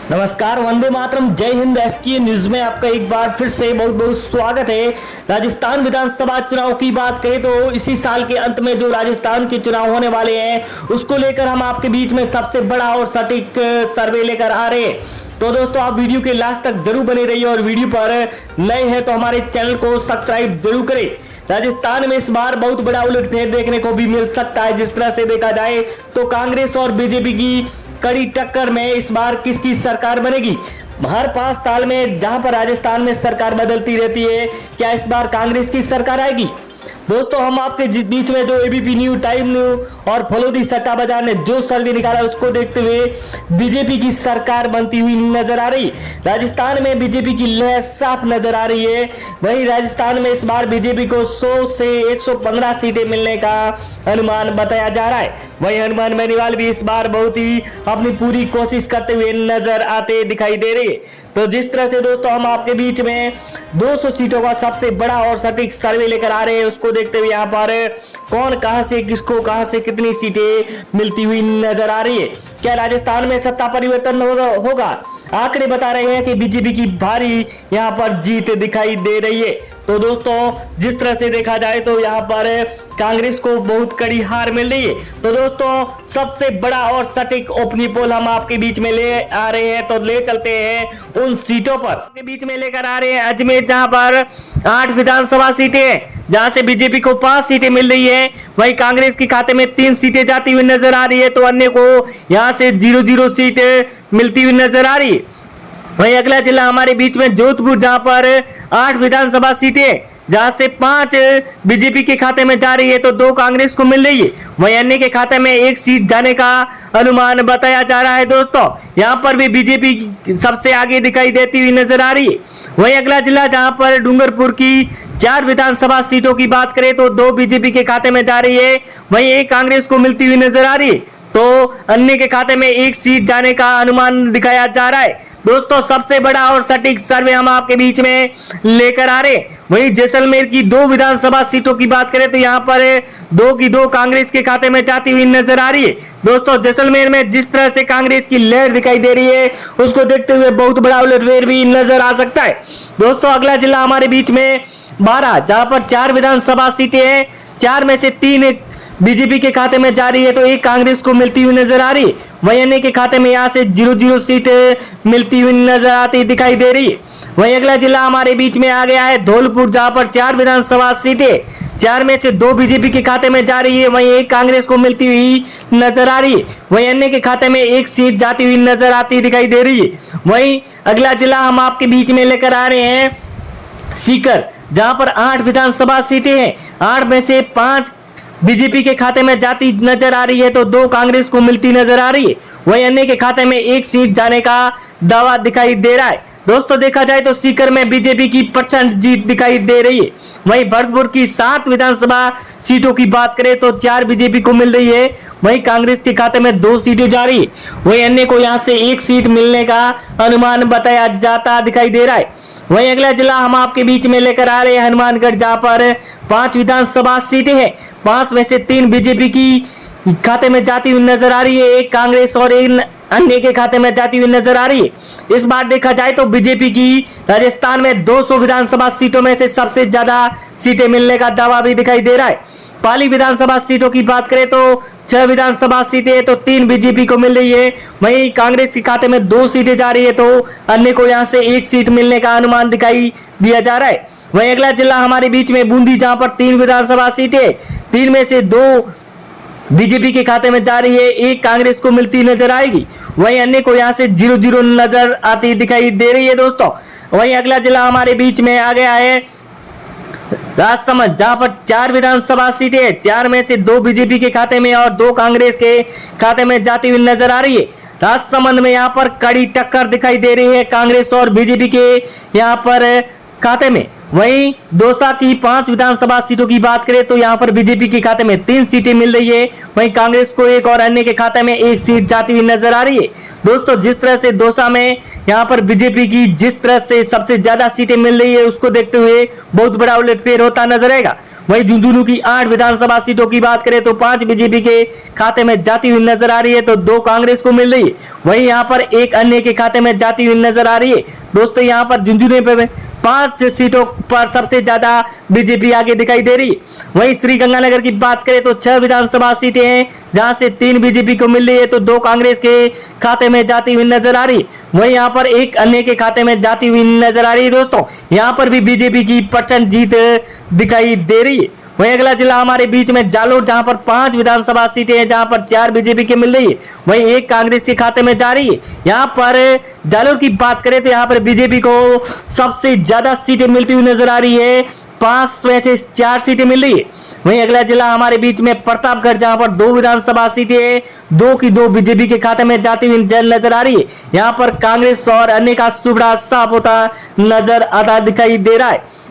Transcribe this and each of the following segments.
नमस्कार, वंदे मातरम, जय Hind. STN news में आपका एक बार फिर से बहुत बहुत स्वागत है। राजस्थान विधानसभा चुनाव की बात करें तो इसी साल के अंत में जो राजस्थान के चुनाव होने वाले हैं उसको लेकर हम आपके बीच में सबसे बड़ा और सटीक सर्वे लेकर आ रहे हैं। तो दोस्तों, आप वीडियो के लास्ट तक जरूर बने रहिए और वीडियो पर नए हैं तो हमारे चैनल को सब्सक्राइब जरूर करें। राजस्थान में इस बार बहुत बड़ा उलटफेर देखने को भी मिल सकता है। जिस तरह से देखा जाए तो कांग्रेस और बीजेपी की कड़ी टक्कर में इस बार किसकी सरकार बनेगी। हर 5 साल में जहां पर राजस्थान में सरकार बदलती रहती है, क्या इस बार कांग्रेस की सरकार आएगी? दोस्तों, हम आपके बीच में जो एबीपी न्यूज, टाइम न्यूज और फलोदी सट्टा बाजार ने जो सर्वे निकाला उसको देखते हुए बीजेपी की सरकार बनती हुई नजर आ रही। राजस्थान में बीजेपी की लहर साफ नजर आ रही है। वहीं राजस्थान में इस बार बीजेपी को 100 से 115 सीटें मिलने का अनुमान बताया जा रहा है। वहीं हनुमान बेनीवाल भी इस बार बहुत ही अपनी पूरी कोशिश करते हुए नजर आते दिखाई दे रही है। तो जिस तरह से दोस्तों हम आपके बीच में 200 सीटों का सबसे बड़ा और सटीक सर्वे लेकर आ रहे हैं, उसको देखते हुए यहाँ पर कौन कहां से किसको कहां से कितनी सीटें मिलती हुई नजर आ रही है। क्या राजस्थान में सत्ता परिवर्तन होगा? आंकड़े बता रहे हैं कि बीजेपी की भारी यहाँ पर जीत दिखाई दे रही है। तो दोस्तों, जिस तरह से देखा जाए तो यहाँ पर कांग्रेस को बहुत कड़ी हार मिल रही है। तो दोस्तों, सबसे बड़ा और सटीक ओपिनियन पोल हम आपके बीच में ले आ रहे हैं, तो ले चलते हैं उन सीटों पर। आपके बीच में लेकर आ रहे हैं अजमेर, जहां पर 8 विधानसभा सीटें हैं, जहां से बीजेपी को 5 सीटें मिल रही है। वहीं कांग्रेस के खाते में 3 सीटें जाती हुई नजर आ रही है, तो अन्य को यहाँ से 0-0 सीट मिलती हुई नजर आ रही है। वहीं अगला जिला हमारे बीच में जोधपुर, जहां पर 8 विधानसभा सीटें, जहां से 5 बीजेपी के खाते में जा रही है तो 2 कांग्रेस को मिल रही है। वहीं अन्य के खाते में 1 सीट जाने का अनुमान बताया जा रहा है। दोस्तों, यहां पर भी बीजेपी सबसे आगे दिखाई देती हुई नजर आ रही है। वहीं अगला जिला जहां पर डूंगरपुर की 4 विधानसभा सीटों की बात करें तो 2 बीजेपी के खाते में जा रही है, वहीं 1 कांग्रेस को मिलती हुई नजर आ रही है, तो अन्य के खाते में 1 सीट जाने का अनुमान दिखाया जा रहा है। दोस्तों, सबसे बड़ा और सटीक सर्वे हम आपके बीच में लेकर आ रहे। वहीं जैसलमेर की 2 विधानसभा सीटों की बात करें तो यहां पर 2 की 2 कांग्रेस के खाते में जाती हुई नजर आ रही है। दोस्तों, जैसलमेर में जिस तरह से कांग्रेस की लहर दिखाई दे रही है उसको देखते हुए बहुत बड़ा उलटफेर भी नजर आ सकता है। दोस्तों, अगला जिला हमारे बीच में 12, जहां पर 4 विधानसभा सीटें हैं, 4 में से 3 बीजेपी के खाते में जा रही है, तो 1 कांग्रेस को मिलती हुई नजर आ रही है। वहीं अन्य के खाते में यहां से 0-0 सीट मिलती हुई नजर आती दिखाई दे रही है। वहीं अगला जिला हमारे बीच में आ गया है धौलपुर, जहां पर 4 विधानसभा सीटें, 4 में से 2 बीजेपी के खाते में जा रही है, वहीं 1 कांग्रेस को मिलती हुई नजर आ रही है। वहीं अन्य के खाते में 1 सीट जाती हुई नजर आती दिखाई दे रही है। वहीं अगला जिला हम आपके बीच में लेकर आ रहे हैं सीकर, जहां पर 8 विधानसभा सीटें हैं, 8 में से 5 बीजेपी के खाते में जाती नजर आ रही है, तो 2 कांग्रेस को मिलती नजर आ रही है। वहीं अन्य के खाते में 1 सीट जाने का दावा दिखाई दे रहा है। दोस्तों, देखा जाए तो सीकर में बीजेपी की प्रचंड जीत दिखाई दे रही है। वहीं भरतपुर की 7 विधानसभा सीटों की बात करें तो 4 बीजेपी को मिल रही है, वहीं कांग्रेस के खाते में 2 सीटें जा रही है। वहीं अन्य को यहां से 1 सीट मिलने का अनुमान बताया जाता दिखाई दे रहा है। वहीं अगला जिला हम आपके बीच में लेकर आ रहे हैं हनुमानगढ़, जहां पर 5 विधानसभा सीटें हैं, 5 में से 3 बीजेपी की खाते में जाती हुई नजर आ रही है, 1 कांग्रेस और 1 अन्य के खाते में जाती हुई नजर आ रही है। इस बार देखा जाए तो बीजेपी की राजस्थान में 200 विधानसभा सीटों में से सबसे ज्यादा सीटें मिलने का दावा भी दिखाई दे रहा है। पाली विधानसभा सीटों की बात करें तो 6 विधानसभा सीटें, तो 3 बीजेपी को मिल रही है, वहीं कांग्रेस के खाते में 2 सीटें जा रही है, तो अन्य को यहां से 1 सीट मिलने का अनुमान दिखाई दिया जा रहा है। वहीं अगला जिला हमारे बीच में बूंदी, जहां पर 3 विधानसभा सीटें, 3 में से 2 बीजेपी के खाते में जा रही है, 1 कांग्रेस को मिलती नजर आएगी, वहीं अन्य को यहां से 0-0 नजर आती दिखाई दे रही है। दोस्तों, वहीं अगला जिला हमारे बीच में आ गया है राजसमंद, जहां पर 4 विधानसभा सीटें, 4 में से 2 बीजेपी के खाते में और 2 कांग्रेस के खाते में जाती हुई नजर आ रही है। राजसमंद में यहां पर कड़ी टक्कर दिखाई दे रही है कांग्रेस और बीजेपी के यहां पर खाते में। वहीं दौसा की 5 विधानसभा सीटों की बात करें तो यहां पर बीजेपी के खाते में 3 सीटें मिल रही है, वहीं कांग्रेस को 1 और अन्य के खाते में 1 सीट जाती हुई नजर आ रही है। दोस्तों, जिस तरह से दौसा में यहां पर बीजेपी की जिस तरह से सबसे ज्यादा सीटें मिल रही है उसको देखते हुए बहुत बड़ा उलटफेर होता नजर आएगा। वहीं झुंझुनू की 8 विधानसभा सीटों की बात करें तो 5 बीजेपी के खाते में जाती हुई नजर आ रही है तो 2 कांग्रेस को मिल रही है। वहीं यहाँ पर एक अन्य के खाते में जाती हुई नजर आ रही है। दोस्तों यहाँ पर झुंझुनू पे 5 सीटों पर सबसे ज्यादा बीजेपी आगे दिखाई दे रही है। वहीं श्रीगंगानगर की बात करें तो 6 विधानसभा सीटें हैं जहां से 3 बीजेपी को मिल रही है तो 2 कांग्रेस के खाते में जाती हुई नजर आ रही है। वहीं यहाँ पर एक अन्य के खाते में जाती हुई नजर आ रही है। दोस्तों यहाँ पर भी बीजेपी की प्रचंड जीत दिखाई दे रही है। वहीं अगला जिला हमारे बीच में जालोर, जहां पर 5 विधानसभा सीटें हैं जहां पर 4 बीजेपी के मिल रही है, वहीं एक कांग्रेस के खाते में जा रही है। यहां पर जालोर की बात करें तो यहां पर बीजेपी को सबसे ज्यादा सीटें मिलती हुई नजर आ रही है, 5 में से 4 सीटें मिल रही है। वहीं अगला जिला हमारे बीच में प्रतापगढ़, जहां पर 2 विधानसभा सीटें हैं, 2 की 2 बीजेपी के खाते में जाती हुई नजर आ रही है। यहां पर कांग्रेस और अन्य का सुबड़ा साफ होता नजर आता दिखाई दे रहा है।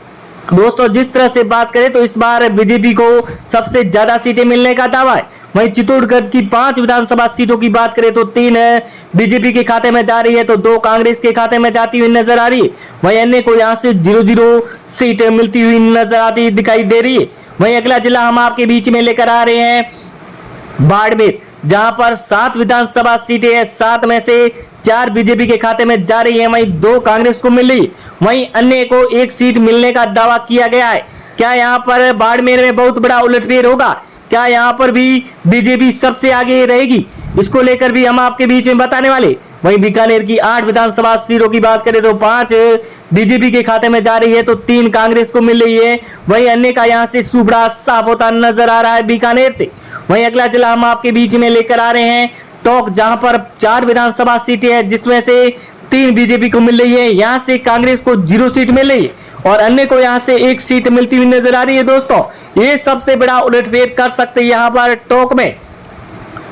दोस्तों जिस तरह से बात करें तो इस बार बीजेपी को सबसे ज्यादा सीटें मिलने का दावा है। वहीं चित्तौड़गढ़ की 5 विधानसभा सीटों की बात करें तो 3 बीजेपी के खाते में जा रही है तो 2 कांग्रेस के खाते में जाती हुई नजर आ रही है। वहीं अन्य को यहां से 0-0 सीट मिलती हुई नजर आती दिखाई दे रही है। वहीं अगला जिला हम आपके बीच में लेकर आ रहे हैं बाड़मेर, जहां पर 7 विधानसभा सीटें हैं, 7 में से 4 बीजेपी के खाते में जा रही है, वहीं 2 कांग्रेस को मिल रही, वहीं अन्य को 1 सीट मिलने का दावा किया गया है। क्या यहां पर बाड़मेर में बहुत बड़ा उलटफेर होगा? क्या यहां पर भी बीजेपी सबसे आगे रहेगी? इसको लेकर भी हम आपके बीच में बताने वाले। वहीं बीकानेर की 8 विधानसभा सीटों की बात करें तो 5 बीजेपी के खाते में जा रही है तो 3 कांग्रेस को मिल रही है, वहीं अन्य का यहां से सुबड़ा साफ होता नजर आ रहा है बीकानेर से। वहीं अगला जिला हम आपके बीच में लेकर आ रहे हैं टोंक, जहां पर 4 विधानसभा सीटें हैं जिसमें से 3 बीजेपी को मिल रही है, यहां से कांग्रेस को 0 सीट मिल रही है और अन्य को यहां से 1 सीट मिलती हुई नजर आ रही है। दोस्तों ये सबसे बड़ा उलटफेर कर सकते हैं यहां पर टोंक में।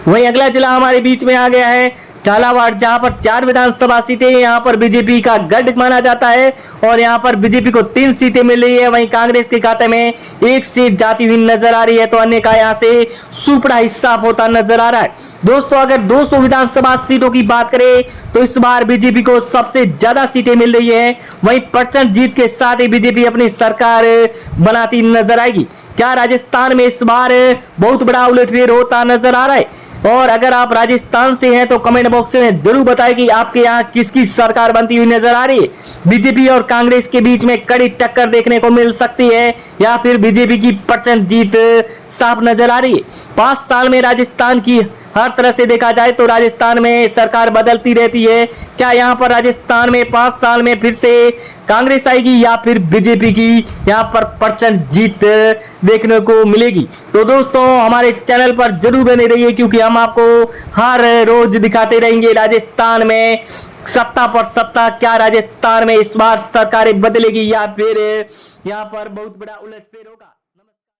वहीं अगला जिला हमारे बीच में आ गया है झालावाड़, जहां पर 4 विधानसभा सीटें, यहां पर बीजेपी का गढ़ माना जाता है और यहां पर बीजेपी को 3 सीटें मिल रही है, वहीं कांग्रेस के खाते में 1 सीट जाती हुई नजर आ रही है तो अन्य का यहां से सुपड़ा हिस्सा होता नजर आ रहा है। दोस्तों अगर 200 विधानसभा सीटों की बात करें तो इस बार बीजेपी को सबसे ज्यादा सीटें मिल रही है, वहीं प्रचंड जीत के साथ ही बीजेपी अपनी सरकार बनाती नजर आएगी। क्या राजस्थान में इस बार बहुत बड़ा उलटफेर होता नजर आ रहा है? और अगर आप राजस्थान से हैं तो कमेंट बॉक्स में जरूर बताएं कि आपके यहाँ किसकी सरकार बनती हुई नजर आ रही है। बीजेपी और कांग्रेस के बीच में कड़ी टक्कर देखने को मिल सकती है या फिर बीजेपी की प्रचंड जीत साफ नजर आ रही है। 5 साल में राजस्थान की हर तरह से देखा जाए तो राजस्थान में सरकार बदलती रहती है। क्या यहाँ पर राजस्थान में 5 साल में फिर से कांग्रेस आएगी या फिर बीजेपी की यहाँ पर प्रचंड जीत देखने को मिलेगी? तो दोस्तों हमारे चैनल पर जरूर बने रहिए क्योंकि हम आपको हर रोज दिखाते रहेंगे राजस्थान में सत्ता पर सत्ता। क्या राजस्थान में इस बार सरकारें बदलेगी या फिर यहाँ पर बहुत बड़ा उलटफेर होगा?